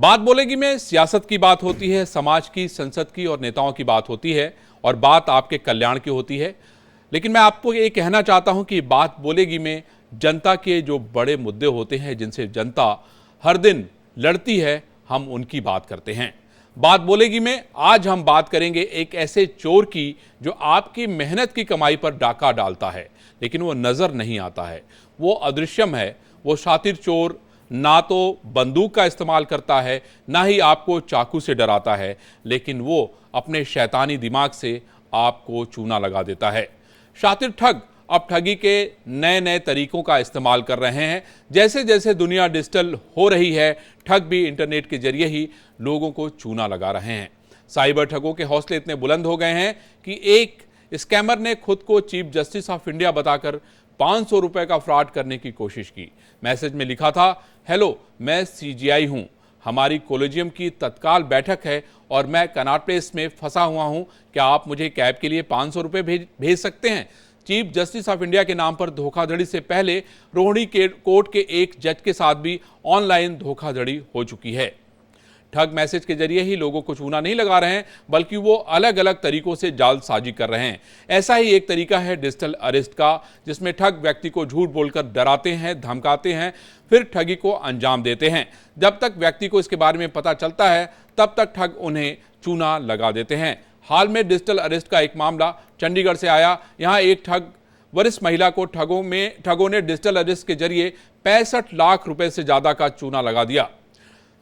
बात बोलेगी में सियासत की बात होती है, समाज की, संसद की और नेताओं की बात होती है और बात आपके कल्याण की होती है। लेकिन मैं आपको ये कहना चाहता हूं कि बात बोलेगी में जनता के जो बड़े मुद्दे होते हैं, जिनसे जनता हर दिन लड़ती है, हम उनकी बात करते हैं। बात बोलेगी में आज हम बात करेंगे एक ऐसे चोर की जो आपकी मेहनत की कमाई पर डाका डालता है, लेकिन वो नजर नहीं आता है, वो अदृश्यम है। वो शातिर चोर ना तो बंदूक का इस्तेमाल करता है, ना ही आपको चाकू से डराता है, लेकिन वो अपने शैतानी दिमाग से आपको चूना लगा देता है। शातिर ठग अब ठगी के नए नए तरीकों का इस्तेमाल कर रहे हैं। जैसे जैसे दुनिया डिजिटल हो रही है, ठग भी इंटरनेट के जरिए ही लोगों को चूना लगा रहे हैं। साइबर ठगों के हौसले इतने बुलंद हो गए हैं कि एक स्कैमर ने खुद को चीफ जस्टिस ऑफ इंडिया बताकर 500 रुपए का फ्रॉड करने की कोशिश की। मैसेज में लिखा था, हेलो, मैं सीजीआई हूं, हमारी कोलेजियम की तत्काल बैठक है और मैं कनॉट प्लेस में फंसा हुआ हूं, क्या आप मुझे कैब के लिए 500 रुपए भेज सकते हैं। चीफ जस्टिस ऑफ इंडिया के नाम पर धोखाधड़ी से पहले रोहिणी के कोर्ट के एक जज के साथ भी ऑनलाइन धोखाधड़ी हो चुकी है। ठग मैसेज के जरिए ही लोगों को चूना नहीं लगा रहे हैं, बल्कि वो अलग अलग तरीकों से जालसाजी कर रहे हैं। ऐसा ही एक तरीका है डिजिटल अरेस्ट का, जिसमें ठग व्यक्ति को झूठ बोलकर डराते हैं, धमकाते हैं, फिर ठगी को अंजाम देते हैं। जब तक व्यक्ति को इसके बारे में पता चलता है, तब तक ठग उन्हें चूना लगा देते हैं। हाल में डिजिटल अरेस्ट का एक मामला चंडीगढ़ से आया। यहाँ एक ठग वरिष्ठ महिला को ठगों ने डिजिटल अरेस्ट के जरिए 65 लाख रुपए से ज्यादा का चूना लगा दिया।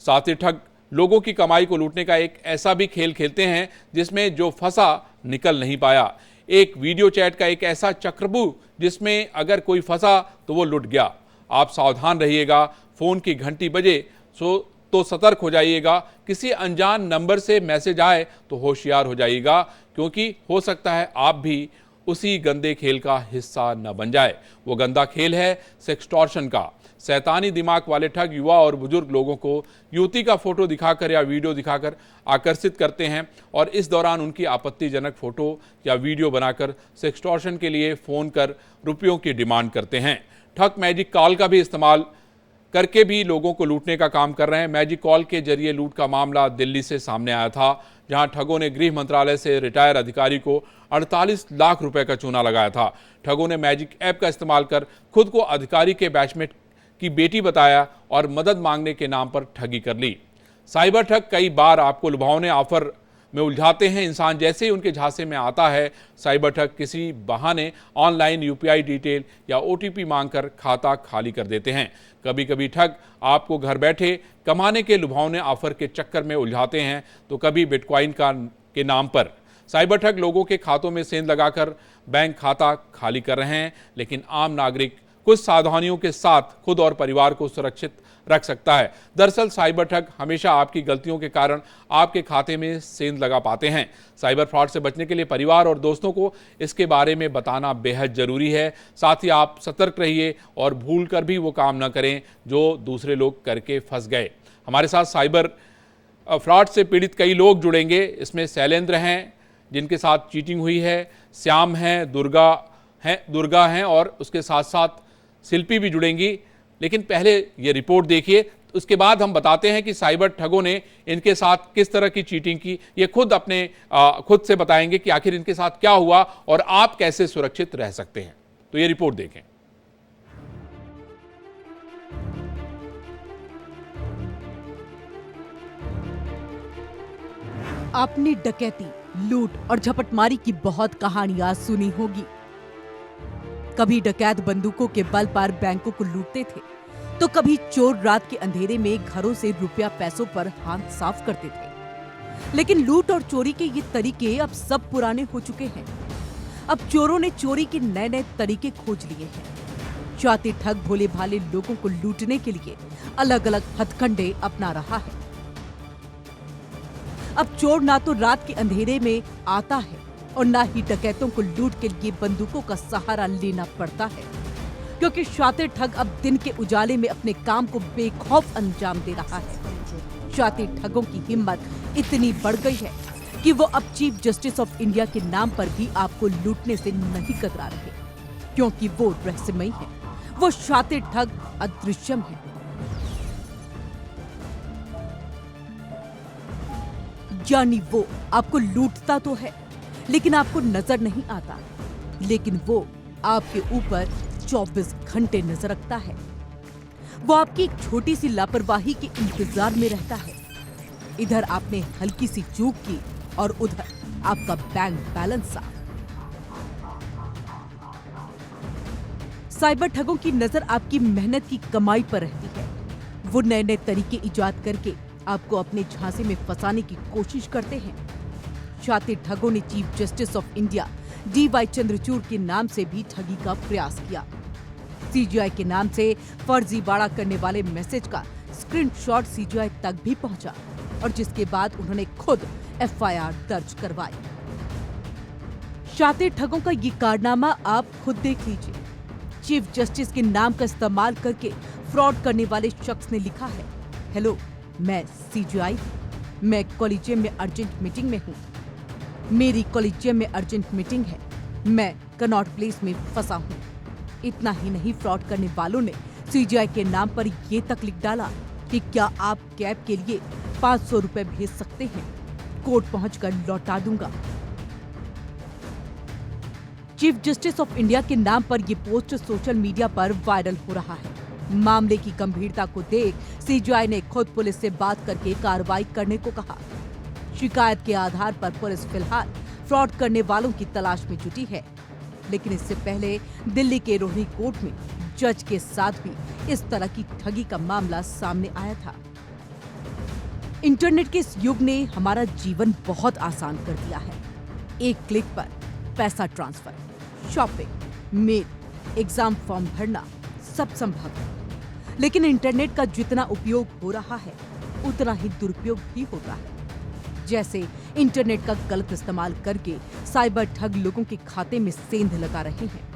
साथ ही ठग लोगों की कमाई को लूटने का एक ऐसा भी खेल खेलते हैं जिसमें जो फंसा निकल नहीं पाया। एक वीडियो चैट का एक ऐसा चक्रव्यूह जिसमें अगर कोई फंसा तो वो लुट गया। आप सावधान रहिएगा, फोन की घंटी बजे तो सतर्क हो जाइएगा, किसी अनजान नंबर से मैसेज आए तो होशियार हो जाइएगा, क्योंकि हो सकता है आप भी उसी गंदे खेल का हिस्सा न बन जाए। वो गंदा खेल है सेक्सटॉर्शन का। शैतानी दिमाग वाले ठग युवा और बुजुर्ग लोगों को युवती का फोटो दिखाकर या वीडियो दिखाकर आकर्षित करते हैं और इस दौरान उनकी आपत्तिजनक फोटो या वीडियो बनाकर सेक्सटॉर्शन के लिए फ़ोन कर रुपयों की डिमांड करते हैं। ठग मैजिक कॉल का भी इस्तेमाल करके भी लोगों को लूटने का काम कर रहे हैं। मैजिक कॉल के जरिए लूट का मामला दिल्ली से सामने आया था, जहां ठगों ने गृह मंत्रालय से रिटायर अधिकारी को 48 लाख रुपए का चूना लगाया था। ठगों ने मैजिक ऐप का इस्तेमाल कर खुद को अधिकारी के बैचमेट की बेटी बताया और मदद मांगने के नाम पर ठगी कर ली। साइबर ठग कई बार आपको लुभावने ऑफर में उलझाते हैं। इंसान जैसे ही उनके झांसे में आता है, साइबर ठग किसी बहाने ऑनलाइन यूपीआई डिटेल या ओटीपी मांगकर खाता खाली कर देते हैं। कभी कभी ठग आपको घर बैठे कमाने के लुभावने ऑफर के चक्कर में उलझाते हैं, तो कभी बिटकॉइन के नाम पर। साइबर ठग लोगों के खातों में सेंध लगाकर बैंक खाता खाली कर रहे हैं, लेकिन आम नागरिक कुछ सावधानियों के साथ खुद और परिवार को सुरक्षित रख सकता है। दरअसल साइबर ठग हमेशा आपकी गलतियों के कारण आपके खाते में सेंध लगा पाते हैं। साइबर फ्रॉड से बचने के लिए परिवार और दोस्तों को इसके बारे में बताना बेहद जरूरी है। साथ ही आप सतर्क रहिए और भूल कर भी वो काम न करें जो दूसरे लोग करके फंस गए। हमारे साथ साइबर फ्रॉड से पीड़ित कई लोग जुड़ेंगे। इसमें शैलेंद्र हैं जिनके साथ चीटिंग हुई है, श्याम हैं, दुर्गा हैं और उसके साथ साथ शिल्पी भी जुड़ेंगी। लेकिन पहले ये रिपोर्ट देखिए, उसके बाद हम बताते हैं कि साइबर ठगों ने इनके साथ किस तरह की चीटिंग की। ये खुद से बताएंगे कि आखिर इनके साथ क्या हुआ और आप कैसे सुरक्षित रह सकते हैं। तो ये रिपोर्ट देखें। आपने डकैती, लूट और झपटमारी की बहुत कहानियां सुनी होगी। कभी डकैत बंदूकों के बल पर बैंकों को लूटते थे, तो कभी चोर रात के अंधेरे में घरों से रुपया पैसों पर हाथ साफ करते थे। लेकिन लूट और चोरी के ये तरीके अब सब पुराने हो चुके हैं। अब चोरों ने चोरी के नए नए तरीके खोज लिए हैं। शातिर ठग भोले भाले लोगों को लूटने के लिए अलग अलग हथकंडे अपना रहा है। अब चोर ना तो रात के अंधेरे में आता है और ना ही डकैतों को लूट के लिए बंदूकों का सहारा लेना पड़ता है, क्योंकि शातिर ठग अब दिन के उजाले में अपने काम को बेखौफ अंजाम दे रहा है। शातिर ठगों की हिम्मत इतनी बढ़ गई है कि वो अब चीफ जस्टिस ऑफ इंडिया के नाम पर भी आपको लूटने से नहीं कतरा रहे, क्योंकि वो रहस्यमयी है। वो शातिर ठग अदृश्यम है। यानी वो आपको लूटता तो है लेकिन आपको नजर नहीं आता, लेकिन वो आपके ऊपर 24 घंटे नजर रखता है। वो आपकी एक छोटी सी लापरवाही के इंतजार में रहता है। इधर आपने हल्की सी चूक की और उधर आपका बैंक बैलेंस साफ। साइबर ठगों की नजर आपकी मेहनत की कमाई पर रहती है। वो नए नए तरीके इजाद करके आपको अपने झांसे में फंसाने की कोशिश करते हैं। शातिर ठगों ने chief justice of India DY Chandrachud के नाम से भी ठगी का प्रयास किया। CGI के नाम से फर्जीवाड़ा करने वाले मैसेज का स्क्रीनशॉट CGI तक भी पहुंचा और जिसके बाद उन्होंने खुद FIR दर्ज करवाई। शातिर ठगों का ये कारनामा आप खुद देख लीजिए। चीफ जस्टिस के नाम का इस्तेमाल करके फ्रॉड करने वाले शख्स ने लिखा है, हेलो मैं CGI, मैं कॉलेजियम में अर्जेंट मीटिंग में हूँ, मेरी कॉलेजियम में अर्जेंट मीटिंग है, मैं कनॉट प्लेस में फंसा हूँ। इतना ही नहीं, फ्रॉड करने वालों ने CGI के नाम पर ये तक लिख डाला कि क्या आप कैब के लिए 500 रुपए भेज सकते हैं, कोर्ट पहुंचकर लौटा दूंगा। चीफ जस्टिस ऑफ इंडिया के नाम पर यह पोस्ट सोशल मीडिया पर वायरल हो रहा है। मामले की गंभीरता को देख CGI ने खुद पुलिस से बात करके कार्रवाई करने को कहा। शिकायत के आधार पर पुलिस फिलहाल फ्रॉड करने वालों की तलाश में जुटी है, लेकिन इससे पहले दिल्ली के रोहिणी कोर्ट में जज के साथ भी इस तरह की ठगी का मामला सामने आया था। इंटरनेट के इस युग ने हमारा जीवन बहुत आसान कर दिया है। एक क्लिक पर पैसा transfer, shopping, mail, exam form भरना सब संभव है। लेकिन इंटरनेट का जितना उपयोग हो रहा है उतना ही दुरुपयोग भी होता है। जैसे इंटरनेट का गलत इस्तेमाल करके साइबर ठग लोगों के खाते में सेंध लगा रहे हैं।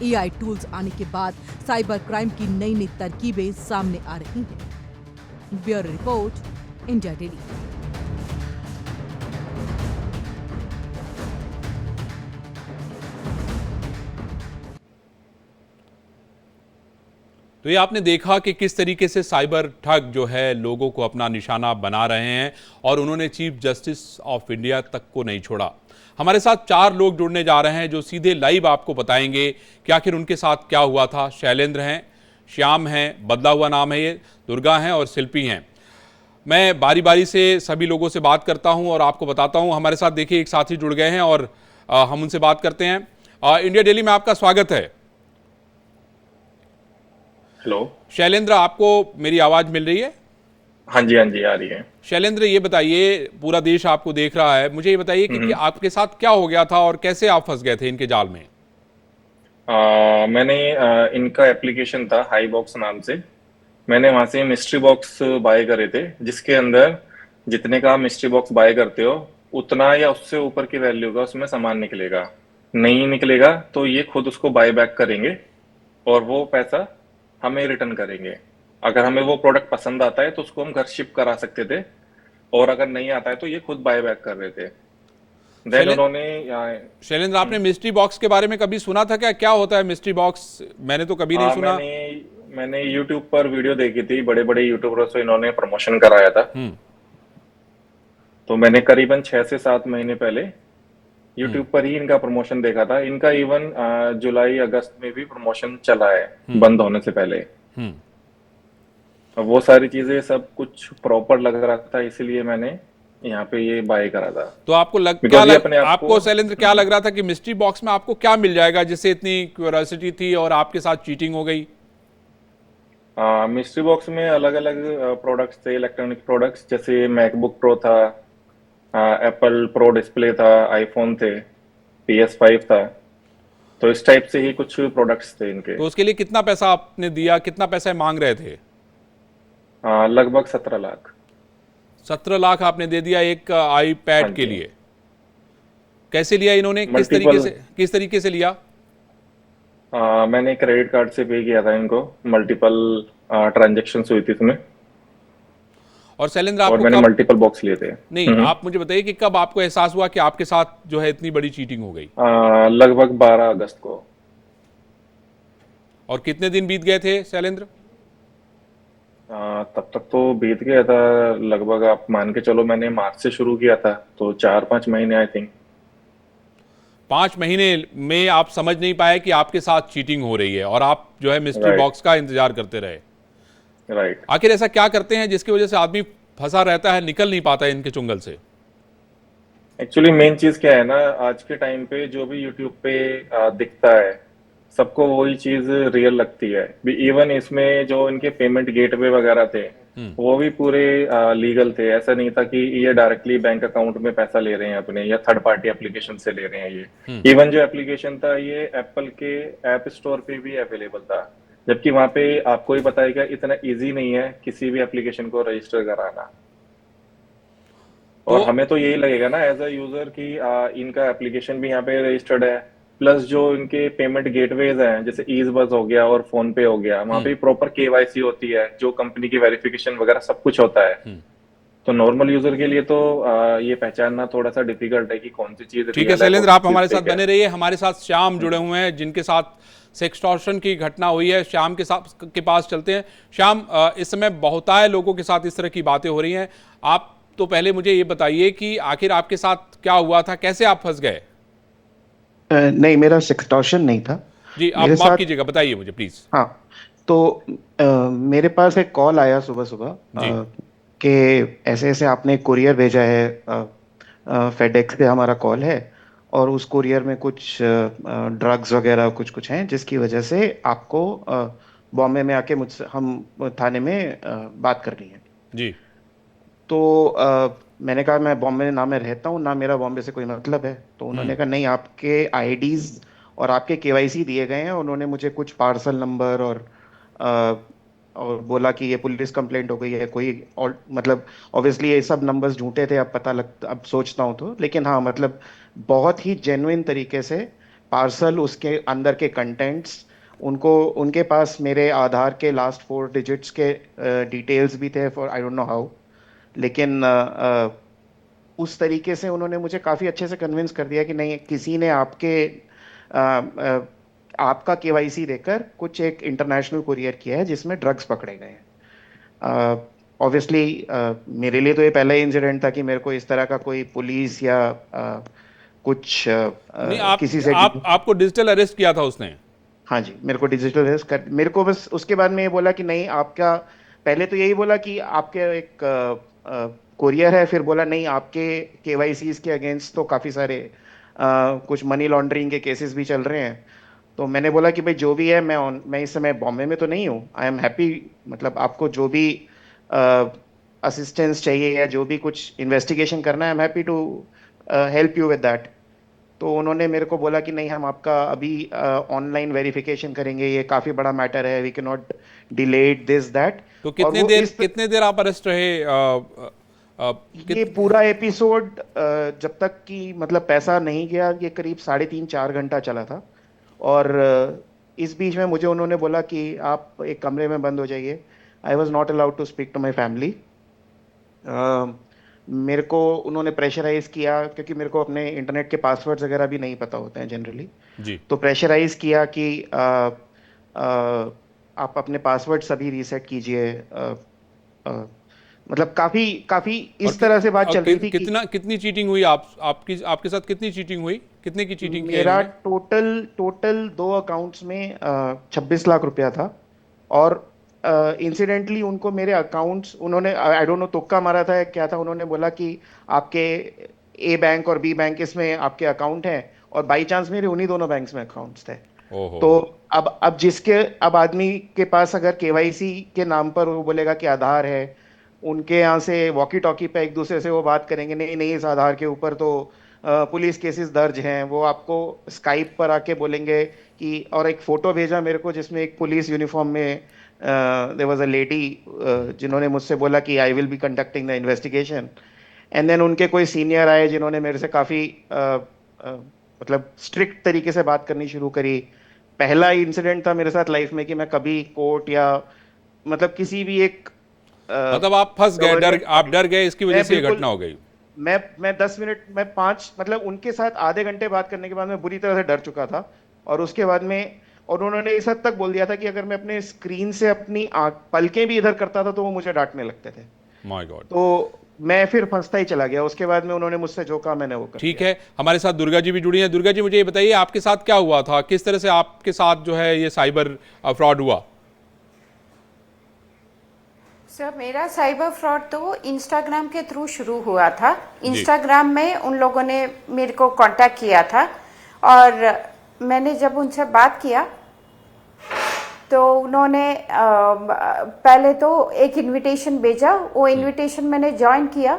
AI टूल्स आने के बाद साइबर क्राइम की नई नई तरकीबें सामने आ रही हैं। Bureau report, India daily. तो ये आपने देखा कि किस तरीके से साइबर ठग जो है लोगों को अपना निशाना बना रहे हैं और उन्होंने चीफ जस्टिस ऑफ इंडिया तक को नहीं छोड़ा। हमारे साथ 4 लोग जुड़ने जा रहे हैं जो सीधे लाइव आपको बताएंगे कि आखिर उनके साथ क्या हुआ था। शैलेंद्र हैं, श्याम हैं, बदला हुआ नाम है ये, दुर्गा हैं और शिल्पी हैं। मैं बारी बारी से सभी लोगों से बात करता हूं और आपको बताता हूं। हमारे साथ देखिए एक साथी जुड़ गए हैं और हम उनसे बात करते हैं। इंडिया डेली में आपका स्वागत है। हेलो शैलेंद्र, आपको मेरी आवाज मिल रही है? हाँ जी आ रही है। शैलेंद्र, ये बताइए, पूरा देश आपको देख रहा है, मुझे ये बताइए कि आपके साथ क्या हो गया था और कैसे आप फंस गए थे इनके जाल में? मैंने इनका एप्लीकेशन था हाई बॉक्स नाम से। मैंने वहां से मिस्ट्री बॉक्स बाय करे थे, जिसके अंदर जितने का मिस्ट्री बॉक्स बाय करते हो उतना या उससे ऊपर की वैल्यू का उसमें सामान निकलेगा। नहीं निकलेगा तो ये खुद उसको बाय बैक करेंगे और वो पैसा हमें रिटर्न करेंगे। अगर हमें वो प्रोडक्ट पसंद आता है तो उसको हम घर शिप करा सकते थे, और अगर नहीं आता है तो ये खुद बाय बैक कर रहे थे। देन उन्होंने शैलेंद्र, आपने मिस्ट्री बॉक्स के बारे में कभी सुना था क्या? क्या होता है मिस्ट्री बॉक्स? मैंने तो कभी नहीं सुना। मैंने YouTube पर वीडियो देखी थी, बड़े बड़े यूट्यूबरों से इन्होंने प्रमोशन कराया था। तो मैंने करीबन 6 से 7 महीने पहले YouTube पर ही इनका प्रमोशन देखा था। इनका इवन जुलाई अगस्त में भी प्रमोशन चला है बंद होने से पहले। वो सारी चीजें सब कुछ प्रॉपर लग रहा था, इसलिए मैंने यहाँ पे ये बाय करा था। तो आपको आपको शैलेंद्र क्या लग रहा था कि मिस्ट्री बॉक्स में आपको क्या मिल जाएगा जिससे इतनी क्यूरियोसिटी थी और आपके साथ चीटिंग हो गई? मिस्ट्री बॉक्स में अलग अलग प्रोडक्ट्स थे, इलेक्ट्रॉनिक प्रोडक्ट्स, जैसे मैकबुक प्रो था, एप्पल प्रो डिस्प्ले था, आईफोन थे, PS5 था। तो इस टाइप से ही कुछ प्रोडक्ट्स थे इनके। तो उसके लिए कितना पैसा आपने दिया? कितना पैसा मांग रहे थे? लगभग 17 लाख। 17 लाख आपने दे दिया एक आईपैड के लिए। कैसे लिया इन्होंने? किस तरीके से लिया? मैंने क्रेडिट कार्ड से पे किया था इनको। मल्टीपल ट्रांजैक्शंस हुई थी इसमें। और शैलेंद्र, और मैंने मल्टीपल बॉक्स लिए थे। नहीं, आप मुझे बताइए कि कब आपको एहसास हुआ कि आपके साथ जो है इतनी बड़ी चीटिंग हो गई? लगभग 12 अगस्त को। और कितने दिन बीत गए थे शैलेंद्र? तब तक तो बीत गया था लगभग, आप मान के चलो मैंने मार्च से शुरू किया था तो 4-5 महीने आई थिंक। 5 महीने में आप समझ नहीं पाए कि आपके साथ चीटिंग हो रही है और आप जो है मिस्ट्री राइट। बॉक्स का इंतजार करते रहे। राइट। आखिर ऐसा क्या करते हैं जिसकी वजह से आदमी फंसा रहता है, निकल नहीं पाता है इनके चुंगल से? एक्चुअली मेन चीज क्या है ना, आज के टाइम पे जो भी यूट्यूब पे दिखता है सबको वही चीज रियल लगती है। इवन इसमें जो इनके पेमेंट गेटवे वगैरह थे वो भी पूरे लीगल थे। ऐसा नहीं था कि ये डायरेक्टली बैंक अकाउंट में पैसा ले रहे हैं अपने, या थर्ड पार्टी एप्लीकेशन से ले रहे हैं ये। इवन जो एप्लीकेशन था ये एप्पल के ऐप स्टोर पे भी अवेलेबल था, जबकि वहां पे आपको ही पता है कि इतना इजी नहीं है किसी भी एप्लीकेशन को रजिस्टर कराना। तो और हमें तो यही लगेगा ना एज अ यूजर कि इनका एप्लीकेशन भी यहाँ पे रजिस्टर्ड है, प्लस जो इनके पेमेंट गेटवेज हैं जैसे ईज बस हो गया और फोन पे हो गया, वहां पे प्रॉपर केवाईसी होती है, जो कंपनी की वेरिफिकेशन वगैरह सब कुछ होता है। तो नॉर्मल यूजर के लिए तो ये पहचानना थोड़ा सा डिफिकल्ट है कि कौन सी चीज ठीक है रियल है शैलेंद्र, कौन आप सी चीज हमारे साथ फेक है। बने रहिए। हमारे साथ श्याम जुड़े हुए हैं जिनके साथ सेक्सटॉर्शन की घटना हुई है। श्याम के पास चलते हैं। श्याम, इस समय बहुतायत लोगों के साथ इस तरह की बातें हो रही हैं। आप तो पहले मुझे ये बताइए कि आखिर आपके साथ क्या हुआ था, कैसे आप फंस गए? नहीं, मेरा सेक्सटॉर्शन नहीं था। जी, आप मेरे माफ साथ, कीजिएगा, बताइए मुझे प्लीज। हाँ, तो मेरे पास एक कॉल आया सुबह सुबह जी। कि ऐसे ऐसे आपने कुरियर भेजा है, फेडेक्स से हमारा कॉल है, और उस कुरियर में कुछ ड्रग्स वगैरह कुछ कुछ हैं जिसकी वजह से आपको बॉम्बे में आके मुझसे हम थाने में बात करनी है। जी। तो मैंने कहा मैं बॉम्बे में ना मैं रहता हूँ ना मेरा बॉम्बे से कोई मतलब है। तो उन्होंने कहा नहीं, आपके आईडीज और आपके केवाईसी दिए गए हैं। उन्होंने मुझे कुछ पार्सल नंबर और बोला कि ये पुलिस कंप्लेंट हो गई है कोई, और मतलब ऑब्वियसली ये सब नंबर्स झूठे थे, अब पता लग अब सोचता हूँ तो, लेकिन हाँ मतलब बहुत ही जेन्युइन तरीके से पार्सल, उसके अंदर के कंटेंट्स, उनको उनके पास मेरे आधार के लास्ट 4 डिजिट्स के डिटेल्स भी थे for I don't know how. लेकिन उस तरीके से उन्होंने मुझे काफ़ी अच्छे से कन्विंस कर दिया कि नहीं, किसी ने आपका केवाईसी देकर कुछ एक इंटरनेशनल कुरियर किया है जिसमें ड्रग्स पकड़े गए हैं। ऑब्वियसली मेरे लिए तो ये पहला ही इंसिडेंट था कि मेरे को इस तरह का कोई पुलिस या कुछ नहीं, किसी से आपको डिजिटल अरेस्ट किया था उसने? हाँ जी, मेरे को डिजिटल अरेस्ट कर, मेरे को बस उसके बाद में ये बोला कि नहीं आपका, पहले तो यही बोला कि आपके एक कोरियर है, फिर बोला नहीं आपके केवाईसीज के अगेंस्ट तो काफ़ी सारे कुछ मनी लॉन्ड्रिंग के केसेस भी चल रहे हैं। तो मैंने बोला कि भाई जो भी है, मैं इस समय बॉम्बे में तो नहीं हूँ, आई एम हैप्पी, मतलब आपको जो भी असिस्टेंस चाहिए या जो भी कुछ इन्वेस्टिगेशन करना है, I am happy to help you with that. तो उन्होंने मेरे को बोला कि नहीं, हम आपका अभी ऑनलाइन वेरिफिकेशन करेंगे, ये काफ़ी बड़ा मैटर है, we can not delayed this that. तो और वो कितने देर आप अरेस्ट रहे? ये पूरा एपिसोड जब तक कि मतलब पैसा नहीं गया, ये करीब 3.5-4 घंटा चला था। और इस बीच में मुझे उन्होंने बोला कि आप एक कमरे में बंद हो जाइए। I was not allowed to speak to my family. मेरे को उन्होंने प्रेशराइज किया क्योंकि मेरे को अपने इंटरनेट के पासवर्ड्स वगैरह भी नहीं पता होते हैं जनरली। जी। तो प्रेशराइज किया कि आप अपने पासवर्ड सभी रीसेट कीजिए। मतलब काफी काफी इस तरह से बात चल रही थी कि कितनी चीटिंग हुई? आपके साथ कितनी चीटिंग हुई? कितने की चीटिंग किया मेरा इन्होंने? टोटल 2 अकाउंट्स में 26 लाख रुपया था। और इंसिडेंटली उनको मेरे अकाउंट्स, उन्होंने आई डोंट नो तुक्का मारा था क्या था, उन्होंने बोला कि आपके ए बैंक और बी बैंक इसमें आपके अकाउंट हैं, और बाई चांस मेरे उन्हीं दोनों बैंक्स में अकाउंट्स थे। ओहो। तो अब आदमी के पास अगर केवाईसी के नाम पर वो बोलेगा कि आधार है, उनके यहाँ से वॉकी टॉकी पे एक दूसरे से वो बात करेंगे, नहीं नहीं इस आधार के ऊपर तो पुलिस केसेस दर्ज हैं, वो आपको स्काइप पर आके बोलेंगे कि, और एक फोटो भेजा मेरे को जिसमें एक पुलिस यूनिफॉर्म में देयर वाज अ लेडी जिन्होंने मुझसे बोला कि I will be conducting the investigation. And then उनके कोई सीनियर आए जिन्होंने मेरे से काफ़ी मतलब स्ट्रिक्ट तरीके से बात करनी शुरू करी। पहला इंसिडेंट था मेरे साथ लाइफ में कि मैं कभी कोर्ट या मतलब किसी भी एक मतलब आप फंस गए, आप डर गए, इसकी वजह से ये घटना हो गई। मैं 10 मिनट, मैं 5 मतलब उनके साथ आधे घंटे बात करने के बाद मैं बुरी तरह से डर चुका था। और उसके बाद में और उन्होंने इस हद तक बोल दिया था कि अगर मैं अपने स्क्रीन से अपनी पलकें भी इधर करता था तो वो मुझे डांटने लगते थे। My God. तो मैं फिर फंसता ही चला गया। उसके बाद में उन्होंने मुझसे जो कहा मैंने वो कर ठीक दिया। है, हमारे साथ दुर्गा जी भी जुड़ी हैं। दुर्गा जी, मुझे ये बताइए आपके साथ क्या हुआ था, किस तरह से आपके साथ जो है ये साइबर फ्रॉड हुआ? सर मेरा साइबर फ्रॉड तो इंस्टाग्राम के थ्रू शुरू हुआ था। इंस्टाग्राम में उन लोगों ने मेरे को कांटेक्ट किया था और मैंने जब उनसे बात किया तो उन्होंने पहले तो एक इनविटेशन भेजा। वो इनविटेशन मैंने ज्वाइन किया।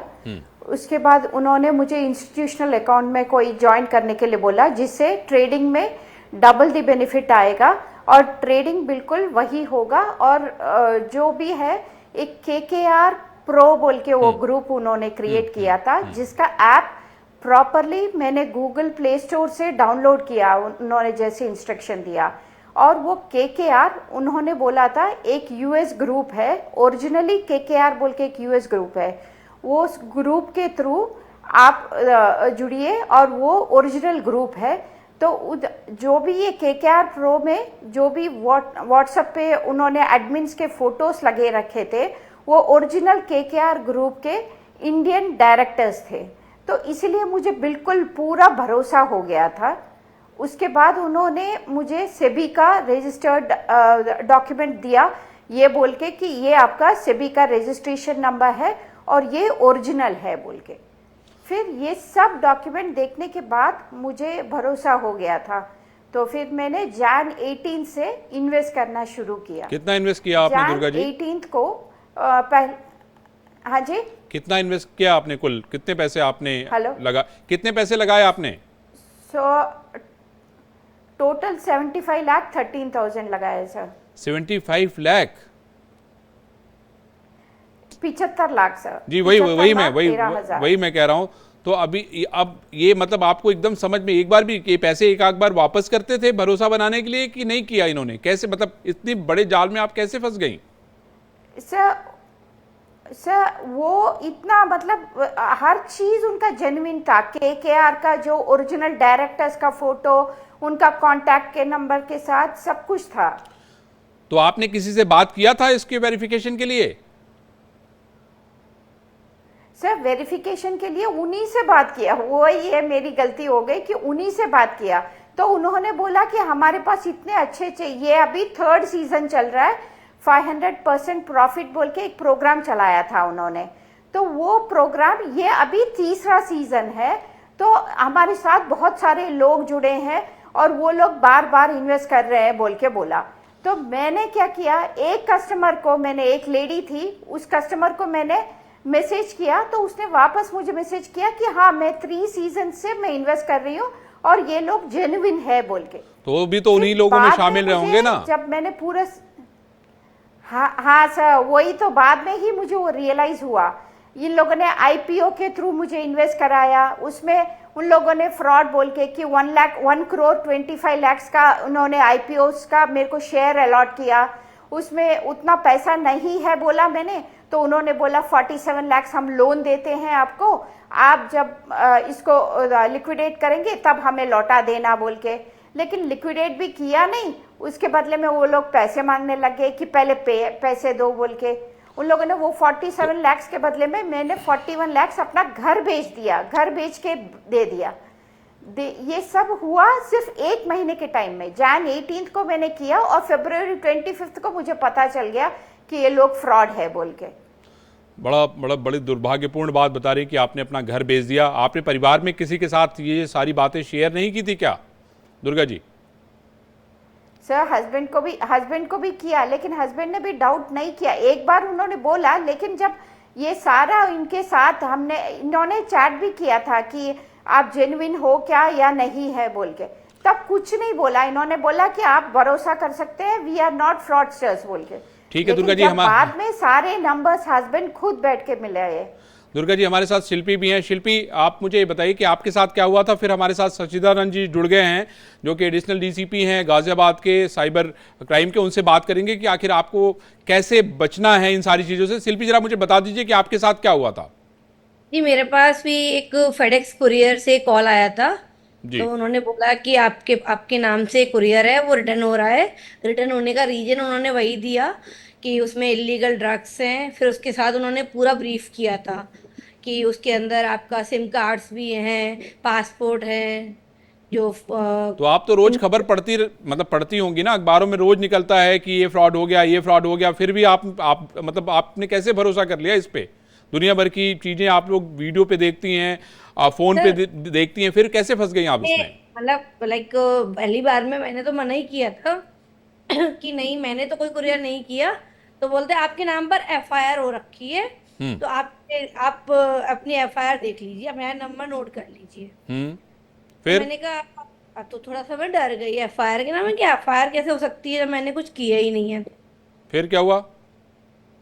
उसके बाद उन्होंने मुझे इंस्टीट्यूशनल अकाउंट में कोई ज्वाइन करने के लिए बोला, जिससे ट्रेडिंग में डबल द बेनिफिट आएगा और ट्रेडिंग बिल्कुल वही होगा। और जो भी है एक KKR प्रो बोल के वो ग्रुप उन्होंने क्रिएट किया था, जिसका ऐप प्रॉपरली मैंने गूगल प्ले स्टोर से डाउनलोड किया, उन्होंने जैसे इंस्ट्रक्शन दिया। और वो KKR उन्होंने बोला था एक US ग्रुप है, ओरिजिनली KKR बोल के एक US ग्रुप है, वो उस ग्रुप के थ्रू आप जुड़िए और वो ओरिजिनल ग्रुप है। तो जो भी ये KKR प्रो में जो भी व्हाट्सएप पे उन्होंने एडमिन्स के फोटोज लगे रखे थे, वो ओरिजिनल KKR ग्रुप के इंडियन डायरेक्टर्स थे। तो इसलिए मुझे बिल्कुल पूरा भरोसा हो गया था। उसके बाद उन्होंने मुझे सेबी का रजिस्टर्ड डॉक्यूमेंट दिया, ये बोल के कि ये आपका सेबी का रजिस्ट्रेशन नंबर है और ये ओरिजिनल है बोल के। फिर ये सब डॉक्यूमेंट देखने के बाद मुझे भरोसा हो गया था। तो फिर मैंने Jan 18 से इन्वेस्ट करना शुरू किया। कितना इन्वेस्ट किया आपने दुर्गा जी? Jan 18 को हाँ जी, कितना इन्वेस्ट किया आपने, कुल कितने पैसे आपने हेलो कितने पैसे लगाए आपने? टोटल 75,13,000 लगाए सर। 75 लाख? 75 लाख सर जी, वही मैं कह रहा हूं। तो अभी अब ये मतलब आपको एकदम समझ में एक बार भी ये पैसे एक आध बार वापस करते थे भरोसा बनाने के लिए कि नहीं किया इन्होंने? कैसे, मतलब इतनी बड़े जाल में आप कैसे फंस गई? सर वो इतना मतलब हर चीज उनका जेन्युइन था। KKR का जो ओरिजिनल डायरेक्टर्स का फोटो, उनका कांटेक्ट के नंबर के साथ सब कुछ था। तो आपने किसी से बात किया था इसके वेरिफिकेशन के लिए? सर वेरिफिकेशन के लिए उन्हीं से बात किया। वही है, मेरी गलती हो गई कि उन्हीं से बात किया। तो उन्होंने बोला कि हमारे पास इतने अच्छे ये अभी 3rd सीजन चल रहा है, 500% प्रॉफिट बोल के एक प्रोग्राम चलाया था उन्होंने। तो वो प्रोग्राम ये अभी 3रा सीजन है। तो हमारे साथ बहुत सारे लोग जुड़े हैं और वो लोग बार बार इन्वेस्ट कर रहे हैं बोल के बोला। तो मैंने क्या किया, एक कस्टमर को मैंने, एक लेडी थी, उस कस्टमर को मैंने मैसेज किया। तो उसने वापस मुझे मैसेज किया कि हाँ मैं 3 सीजन से मैं इन्वेस्ट कर रही हूँ और ये लोग जेन्युइन है बोल के। तो भी तो उन्हीं लोगों में शामिल रहे होंगे ना? जब मैंने पूरा हाँ सर, वही तो बाद में ही मुझे वो रियलाइज हुआ। इन लोगों ने IPO के थ्रू मुझे इन्वेस्ट कराया। उसमें उन लोगों ने फ्रॉड बोल के कि 1 करोड़ 25 लाख का उन्होंने IPOs का मेरे को शेयर अलॉट किया। उसमें उतना पैसा नहीं है बोला मैंने। तो उन्होंने बोला 47 लाख हम लोन देते हैं आपको, आप जब इसको लिक्विडेट करेंगे तब हमें लौटा देना बोल के। लेकिन लिक्विडेट भी किया नहीं, उसके बदले में वो लोग पैसे मांगने लगे कि पहले पैसे दो बोल के। उन लोगों ने वो 47 लाख के बदले में मैंने 41 लाख अपना घर बेच दिया, घर बेच के दे दिया। ये सब हुआ सिर्फ 1 महीने के टाइम में। Jan 18 को मैंने किया और February 25 को मुझे पता चल गया कि ये लोग फ्रॉड है बोल के। बड़ी दुर्भाग्यपूर्ण बात बता रही कि आपने अपना घर बेच दिया। आपने परिवार में किसी के साथ ये सारी बातें शेयर नहीं की थी क्या दुर्गा जी? सर हस्बैंड को भी किया, लेकिन हस्बैंड ने भी डाउट नहीं किया। एक बार उन्होंने बोला, लेकिन जब ये सारा इनके साथ इन्होंने चैट भी किया था कि आप जेन्युइन हो क्या या नहीं है बोल के, तब कुछ नहीं बोला। इन्होंने बोला कि आप भरोसा कर सकते हैं, वी आर नॉट फ्रॉडस्टर्स बोल के। ठीक है दुर्गा जी, बाद में सारे नंबर्स हस्बैंड खुद बैठ के मिले है। दुर्गा जी, हमारे साथ शिल्पी भी हैं। शिल्पी, आप मुझे बताइए कि आपके साथ क्या हुआ था। फिर हमारे साथ सचिदानंद जी जुड़ गए हैं जो कि एडिशनल DCP हैं गाजियाबाद के साइबर क्राइम के। उनसे बात करेंगे कि आखिर आपको कैसे बचना है इन सारी चीज़ों से। शिल्पी, जरा मुझे बता दीजिए कि आपके साथ क्या हुआ था। जी, मेरे पास भी एक फेडेक्स कुरियर से कॉल आया था जी। तो उन्होंने बोला कि आपके आपके नाम से कुरियर है, वो रिटर्न हो रहा है। रिटर्न होने का रीजन उन्होंने वही दिया कि उसमें इलीगल ड्रग्स हैं। फिर उसके साथ उन्होंने पूरा ब्रीफ किया था कि उसके अंदर आपका सिम कार्ड्स भी हैं, पासपोर्ट है, जो तो आप तो रोज खबर पढ़ती मतलब पढ़ती होंगी ना, अखबारों में रोज निकलता है कि ये फ्रॉड हो गया, ये फ्रॉड हो गया, फिर भी आप मतलब आपने कैसे भरोसा कर लिया इस पे? दुनिया भर की चीजें आप लोग वीडियो पे देखती हैं, फोन पे देखती हैं, फिर कैसे फंस गई आप इसमें? मतलब लाइक पहली बार में मैंने तो मना ही किया था कि नहीं, मैंने तो कोई कुरियर नहीं किया। तो बोलते आपके नाम पर एफआईआर हो रखी है, तो आप अपनी एफआईआर देख लीजिए, अपना नंबर नोट कर लीजिए। तो फिर मैंने कहा तो थोड़ा सा मैं डर गई, एफआईआर के नाम है, क्या एफआईआर कैसे हो सकती है जब मैंने कुछ किया ही नहीं है। फिर क्या हुआ?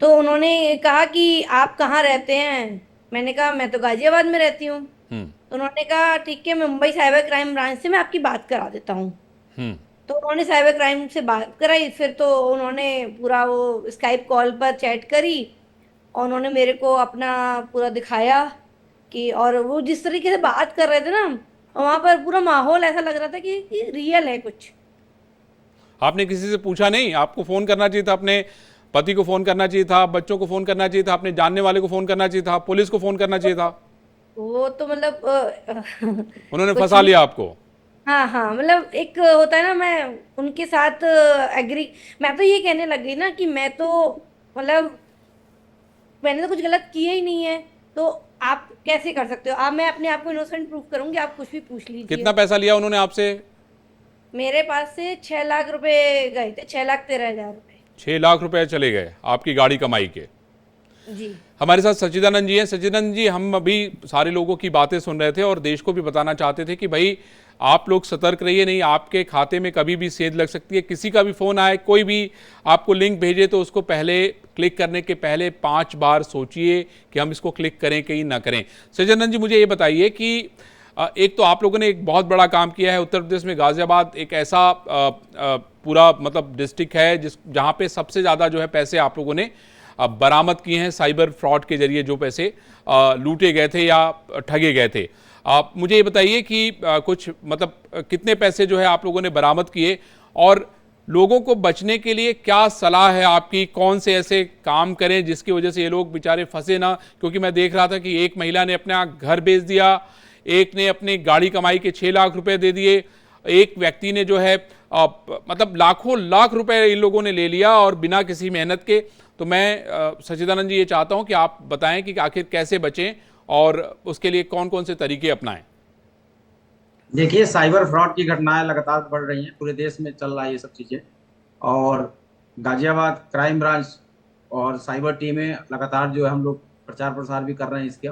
तो उन्होंने कहा कि आप कहाँ रहते हैं? मैंने कहा मैं तो गाजियाबाद में रहती हूँ। तो उन्होंने कहा ठीक है, मुंबई साइबर क्राइम ब्रांच से मैं आपकी बात करा देता हूँ। तो उन्होंने साइबर क्राइम से बात कराई। फिर तो उन्होंने पूरा वो स्काइप कॉल पर चैट करी और उन्होंने मेरे को अपना पूरा दिखाया कि, और वो जिस तरीके से बात कर रहे थे ना, वहां पर पूरा माहौल ऐसा लग रहा था कि रियल है कुछ। आपने किसी से पूछा नहीं? आपको फोन करना चाहिए था, अपने पति को फोन करना चाहिए था, बच्चों को फोन करना चाहिए था, अपने जानने वाले को फोन करना चाहिए था, पुलिस को फोन करना चाहिए था। वो तो मतलब उन्होंने कुछ फंसा भी। लिया आपको। हाँ हाँ, मतलब एक होता है ना, मैं उनके साथ एग्री। मैं तो ये कहने लग गई ना कि मैं तो मतलब मैंने तो कुछ गलत किया ही नहीं है। तो आप कैसे कर सकते हो? आप, मैं अपने आप को इनोसेंट प्रूफ करूंगी, आप कुछ भी पूछ लीजिए। कितना पैसा लिया उन्होंने आपसे? मेरे पास से 6 लाख रुपए गए थे, 6,13,000 रुपए। 6 लाख रुपए चले गए आपकी गाड़ी कमाई के। जी। हमारे साथ सच्चिदानंद जी हैं। सच्चिदानंद जी, हम अभी सारे लोगों की बातें सुन रहे थे और देश को भी बताना चाहते थे कि भाई आप लोग सतर्क रहिए, नहीं आपके खाते में कभी भी सेध लग सकती है। किसी का भी फोन आए, कोई भी आपको लिंक भेजे, तो उसको पहले क्लिक करने के पहले 5 बार सोचिए कि हम इसको क्लिक करें कि ना करें। सच्चिदानंद जी, मुझे ये बताइए कि एक तो आप लोगों ने एक बहुत बड़ा काम किया है। उत्तर प्रदेश में गाजियाबाद एक ऐसा पूरा मतलब डिस्ट्रिक्ट है जहाँ पे सबसे ज़्यादा जो है पैसे आप लोगों ने बरामद किए हैं, साइबर फ्रॉड के जरिए जो पैसे लूटे गए थे या ठगे गए थे। आप मुझे ये बताइए कि कुछ मतलब कितने पैसे जो है आप लोगों ने बरामद किए, और लोगों को बचने के लिए क्या सलाह है आपकी? कौन से ऐसे काम करें जिसकी वजह से ये लोग बेचारे फंसे ना? क्योंकि मैं देख रहा था कि एक महिला ने अपना घर बेच दिया, एक ने अपनी गाड़ी कमाई के 6 लाख रुपए दे दिए, एक व्यक्ति ने जो है मतलब लाखों लाख रुपए इन लोगों ने ले लिया और बिना किसी मेहनत के। तो मैं सच्चिदानंद जी ये चाहता हूं कि आप बताएं कि आखिर कैसे बचें और उसके लिए कौन कौन से तरीके अपनाएं। देखिए, साइबर फ्रॉड की घटनाएं लगातार बढ़ रही हैं, पूरे देश में चल रहा है ये सब चीज़ें। और गाजियाबाद क्राइम ब्रांच और साइबर टीमें लगातार जो है हम लोग प्रचार प्रसार भी कर रहे हैं इसके।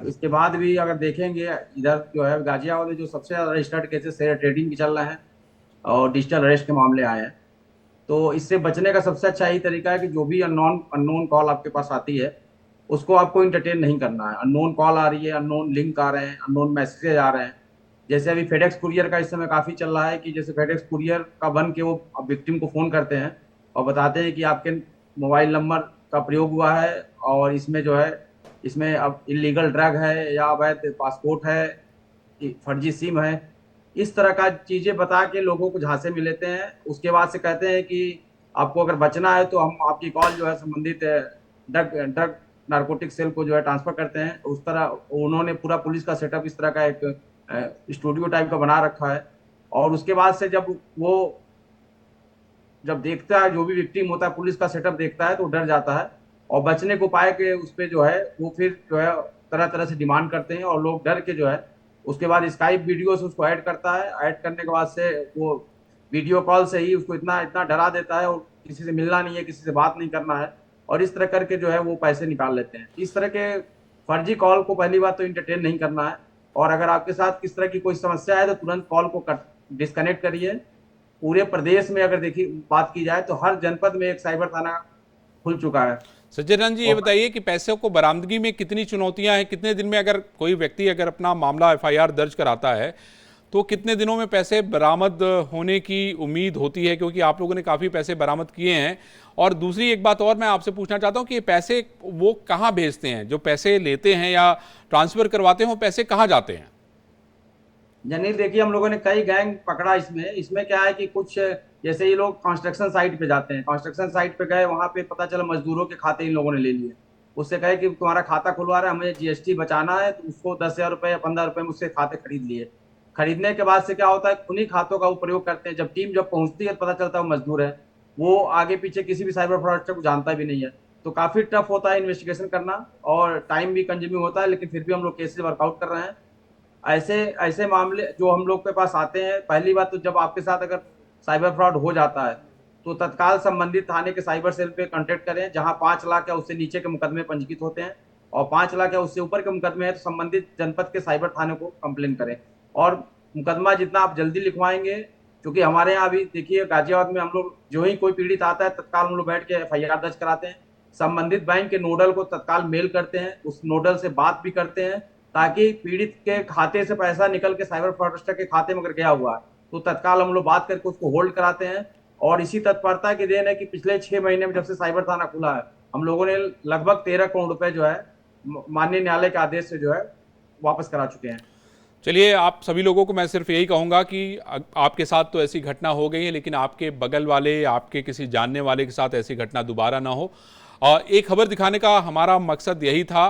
इसके बाद भी अगर देखेंगे, इधर जो है गाजियाबाद में जो सबसे ज़्यादा रजिस्टर्ड केसेस शेयर ट्रेडिंग की चल रहे हैं और डिजिटल अरेस्ट के मामले आए हैं। तो इससे बचने का सबसे अच्छा यही तरीका है कि जो भी अननोन कॉल आपके पास आती है उसको आपको इंटरटेन नहीं करना है। अननोन कॉल आ रही है, अननोन लिंक आ रहे हैं, अननोन मैसेजेज आ रहे हैं। जैसे अभी फेडेक्स कुरियर का इस समय काफ़ी चल रहा है कि जैसे फेडेक्स कुरियर का बन के वो विक्टिम को फ़ोन करते हैं और बताते हैं कि आपके मोबाइल नंबर का प्रयोग हुआ है और इसमें जो है, इसमें अब इलीगल ड्रग है या अवैध पासपोर्ट है, फर्जी सिम है, इस तरह का चीज़ें बता के लोगों को झांसे में लेते हैं। उसके बाद से कहते हैं कि आपको अगर बचना है तो हम आपकी कॉल जो है संबंधित ड्रग नारकोटिक सेल को जो है ट्रांसफर करते हैं। उस तरह उन्होंने पूरा पुलिस का सेटअप इस तरह का एक स्टूडियो टाइप का बना रखा है। और उसके बाद से जब देखता है, जो भी विक्टिम होता है, पुलिस का सेटअप देखता है तो डर जाता है और बचने को पाए के उस पर जो है वो फिर जो है तरह तरह से डिमांड करते हैं और लोग डर के जो है उसके बाद स्काइप वीडियो से उसको ऐड करता है। ऐड करने के बाद से वो वीडियो कॉल से ही उसको इतना डरा देता है और किसी से मिलना नहीं है, किसी से बात नहीं करना है, और इस तरह करके जो है वो पैसे निकाल लेते हैं। इस तरह के फर्जी कॉल को पहली बात तो इंटरटेन नहीं करना है, और अगर आपके साथ किस तरह की कोई समस्या है तो तुरंत कॉल को डिस्कनेक्ट करिए। पूरे प्रदेश में अगर देखिए बात की जाए तो हर जनपद में एक साइबर थाना खुल चुका है। सच्चिदानंद जी, ये बताइए कि पैसों को बरामदगी में कितनी चुनौतियां हैं? कितने दिन में अगर कोई व्यक्ति अगर अपना मामला एफआईआर दर्ज कराता है तो कितने दिनों में पैसे बरामद होने की उम्मीद होती है? क्योंकि आप लोगों ने काफ़ी पैसे बरामद किए हैं। और दूसरी एक बात और मैं आपसे पूछना चाहता हूं कि ये पैसे वो कहाँ भेजते हैं? जो पैसे लेते हैं या ट्रांसफ़र करवाते हैं, वो पैसे कहाँ जाते हैं? जनील देखिए, हम लोगों ने कई गैंग पकड़ा इसमें क्या है कि कुछ जैसे ये लोग कंस्ट्रक्शन साइट पे जाते हैं, कंस्ट्रक्शन साइट पे गए, वहां पे पता चला मजदूरों के खाते इन लोगों ने ले लिए। उससे कहे कि तुम्हारा खाता खुलवा रहा है, हमें जीएसटी बचाना है, तो उसको 10,000 रुपये या 15 रुपये में उससे खाते खरीद लिए। खरीदने के बाद से क्या होता है, उन्हीं खातों का वो प्रयोग करते हैं। जब टीम जब पहुंचती है तो पता चलता है वो मजदूर है, वो आगे पीछे किसी भी साइबर फ्रॉडस्टर को जानता भी नहीं है। तो काफी टफ होता है इन्वेस्टिगेशन करना, और टाइम भी कंज्यूमिंग होता है, लेकिन फिर भी हम लोग केसेस वर्कआउट कर रहे हैं। ऐसे ऐसे मामले जो हम लोग के पास आते हैं, पहली बात तो जब आपके साथ अगर साइबर फ्रॉड हो जाता है तो तत्काल संबंधित थाने के साइबर सेल पे कांटेक्ट करें, जहां 5 लाख या उससे नीचे के मुकदमे पंजीकृत होते हैं, और 5 लाख या उससे ऊपर के मुकदमे हैं तो संबंधित जनपद के साइबर थाने को कंप्लेन करें। और मुकदमा जितना आप जल्दी लिखवाएंगे, क्योंकि हमारे यहाँ अभी देखिए गाजियाबाद में हम लोग जो ही कोई पीड़ित आता है तत्काल हम लोग बैठ के FIR दर्ज कराते हैं, संबंधित बैंक के नोडल को तत्काल मेल करते हैं, उस नोडल से बात भी करते हैं, ताकि पीड़ित के खाते से पैसा निकल के साइबर फ्रॉडस्टर के खाते में अगर गया हुआ है तो तत्काल हम लोग बात करके उसको होल्ड कराते हैं। और इसी तत्परता की देन है कि पिछले 6 महीने में जब से साइबर थाना खुला है, हम लोगों ने लगभग 13 करोड़ रुपए जो है माननीय न्यायालय के आदेश से जो है वापस करा चुके हैं। चलिए, आप सभी लोगों को मैं सिर्फ यही कहूँगा कि आपके साथ तो ऐसी घटना हो गई है, लेकिन आपके बगल वाले, आपके किसी जानने वाले के साथ ऐसी घटना दोबारा ना हो। और एक खबर दिखाने का हमारा मकसद यही था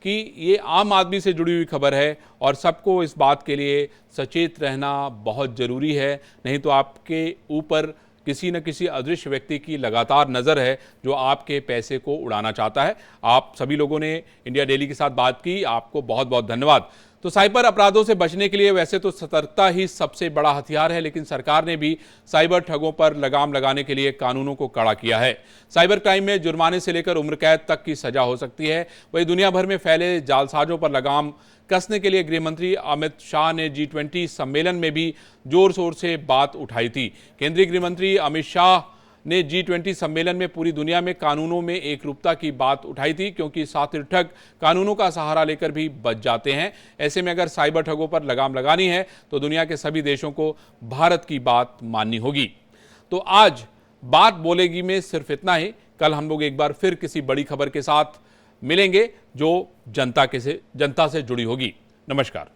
कि ये आम आदमी से जुड़ी हुई खबर है और सबको इस बात के लिए सचेत रहना बहुत ज़रूरी है। नहीं तो आपके ऊपर किसी न किसी अदृश्य व्यक्ति की लगातार नज़र है जो आपके पैसे को उड़ाना चाहता है। आप सभी लोगों ने इंडिया डेली के साथ बात की, आपको बहुत बहुत धन्यवाद। तो साइबर अपराधों से बचने के लिए वैसे तो सतर्कता ही सबसे बड़ा हथियार है, लेकिन सरकार ने भी साइबर ठगों पर लगाम लगाने के लिए कानूनों को कड़ा किया है। साइबर क्राइम में जुर्माने से लेकर उम्र कैद तक की सजा हो सकती है। वहीं दुनिया भर में फैले जालसाजों पर लगाम कसने के लिए गृह मंत्री अमित शाह ने G20 सम्मेलन में भी जोर शोर से बात उठाई थी। केंद्रीय गृह मंत्री अमित शाह ने G20 सम्मेलन में पूरी दुनिया में कानूनों में एकरूपता की बात उठाई थी, क्योंकि शातिर ठग कानूनों का सहारा लेकर भी बच जाते हैं। ऐसे में अगर साइबर ठगों पर लगाम लगानी है तो दुनिया के सभी देशों को भारत की बात माननी होगी। तो आज बात बोलेगी में सिर्फ इतना ही। कल हम लोग एक बार फिर किसी बड़ी खबर के साथ मिलेंगे जो जनता से जुड़ी होगी। नमस्कार।